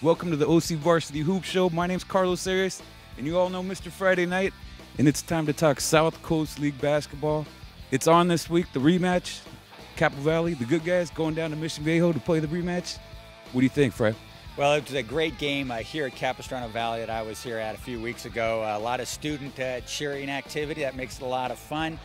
Welcome to the OCVarsity Hoops Show. My name's Carlos Arias, and you all know Mr. Friday Night, and it's time to talk South Coast League basketball. It's on this week, the rematch. Capistrano Valley, the good guys, going down to Mission Viejo to play the rematch. What do you think, Fred? Well, it was a great game here at Capistrano Valley that I was here at a few weeks ago. A lot of student cheering activity. That makes it a lot of fun.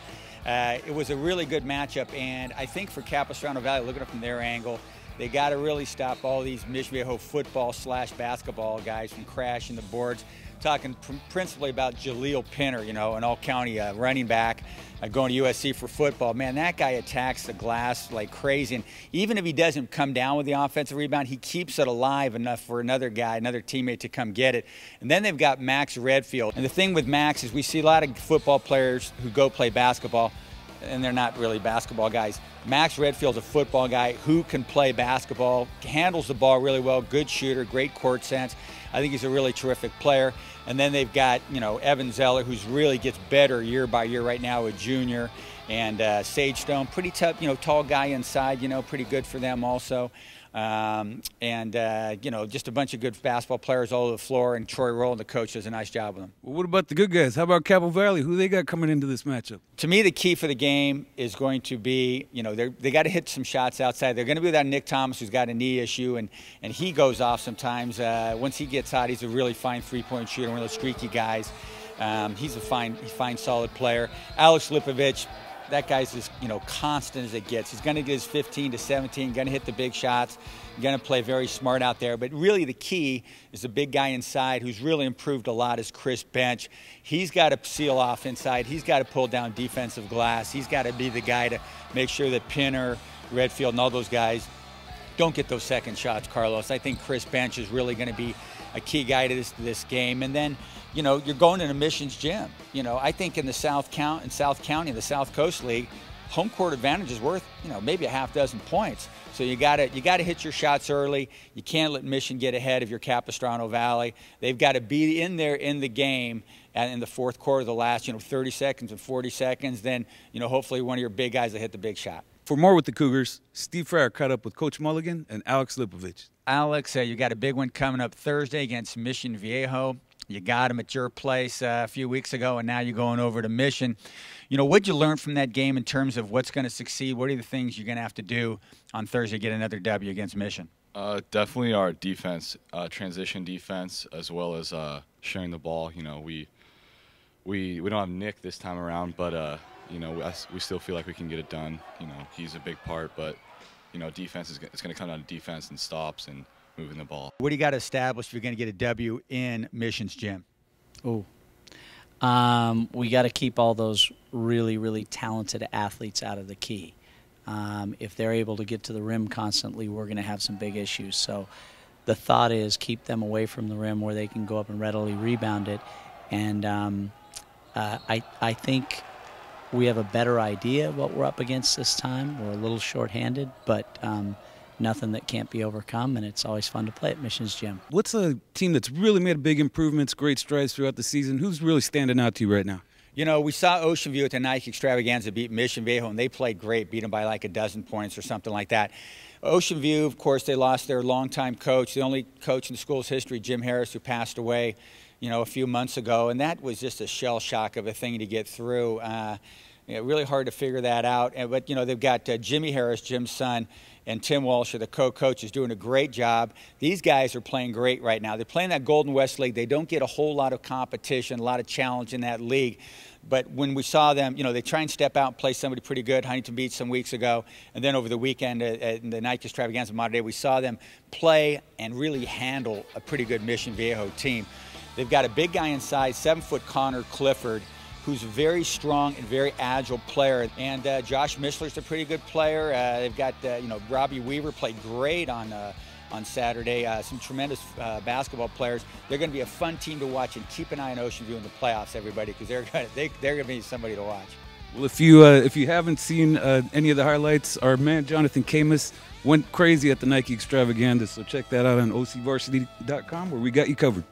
It was a really good matchup, and I think for Capistrano Valley, looking at it from their angle, they got to really stop all these Mission Viejo football/basketball guys from crashing the boards. Talking principally about Jaleel Pinner, an all-county running back going to USC for football. Man, that guy attacks the glass like crazy. And even if he doesn't come down with the offensive rebound, he keeps it alive enough for another guy, another teammate to come get it. And then they've got Max Redfield. And the thing with Max is we see a lot of football players who go play basketball, and they're not really basketball guys. Max Redfield's a football guy who can play basketball, handles the ball really well, good shooter, great court sense. I think he's a really terrific player. And then they've got, Evan Zeller, who's really gets better year by year right now, a junior. And Sage Stone, pretty tough, tall guy inside, pretty good for them also. Just a bunch of good basketball players all over the floor, and Troy Roll, the coach, does a nice job with them. Well, what about the good guys? How about Capistrano Valley? Who they got coming into this matchup? To me, the key for the game is going to be, they got to hit some shots outside. They're going to be without Nick Thomas, who's got a knee issue, and he goes off sometimes. Once he gets hot, he's a really fine three-point shooter, one of those streaky guys. He's a fine, solid player. Alex Lipovich, that guy's as constant as it gets. He's going to get his 15 to 17, going to hit the big shots, going to play very smart out there. But really the key is the big guy inside who's really improved a lot is Chris Bench. He's got to seal off inside. He's got to pull down defensive glass. He's got to be the guy to make sure that Pinner, Redfield, and all those guys don't get those second shots, Carlos. I think Chris Bench is really going to be a key guy to this game. And then, you're going into Mission's gym. I think in the South County, the South Coast League, home court advantage is worth, maybe a half dozen points. So you gotta hit your shots early. You can't let Mission get ahead of your Capistrano Valley. They've got to be in there in the game and in the fourth quarter, the last 30 seconds and 40 seconds. Then hopefully one of your big guys will hit the big shot. For more with the Cougars, Steve Fryer caught up with Coach Mulligan and Alex Lipovich. Alex, you got a big one coming up Thursday against Mission Viejo. You got him at your place a few weeks ago, and now you're going over to Mission. What'd you learn from that game in terms of what's going to succeed? What are the things you're going to have to do on Thursday to get another W against Mission? Definitely our defense, transition defense, as well as sharing the ball. We don't have Nick this time around, but we still feel like we can get it done. He's a big part, but defense it's going to come down to defense and stops and moving the ball. What do you got to establish if you're going to get a W in Mission's gym? We got to keep all those really, really talented athletes out of the key. If they're able to get to the rim constantly, we're going to have some big issues. So the thought is keep them away from the rim where they can go up and readily rebound it. And I think we have a better idea of what we're up against this time. We're a little short-handed, but nothing that can't be overcome, and it's always fun to play at Mission's gym. What's a team that's really made big improvements, great strides throughout the season? Who's really standing out to you right now? We saw Ocean View at the Nike Extravaganza beat Mission Viejo, and they played great, beat them by like a dozen points or something like that. Ocean View, of course, they lost their longtime coach, the only coach in the school's history, Jim Harris, who passed away, a few months ago, and that was just a shell shock of a thing to get through. Really hard to figure that out. But, they've got Jimmy Harris, Jim's son, and Tim Walsh, the co-coach, is doing a great job. These guys are playing great right now. They're playing that Golden West League. They don't get a whole lot of competition, a lot of challenge in that league. But when we saw them, they try and step out and play somebody pretty good. Huntington Beach some weeks ago. And then over the weekend at the Nike Extravaganza Modern Day, we saw them play and really handle a pretty good Mission Viejo team. They've got a big guy inside, 7-foot Connor Clifford, who's a very strong and very agile player. And Josh Mishler's a pretty good player. They've got, Robbie Weaver played great on Saturday. Some tremendous basketball players. They're going to be a fun team to watch, and keep an eye on Ocean View in the playoffs, everybody, because they're going to be somebody to watch. Well, if you haven't seen any of the highlights, our man Jonathan Khamis went crazy at the Nike Extravaganza, so check that out on OCVarsity.com, where we got you covered.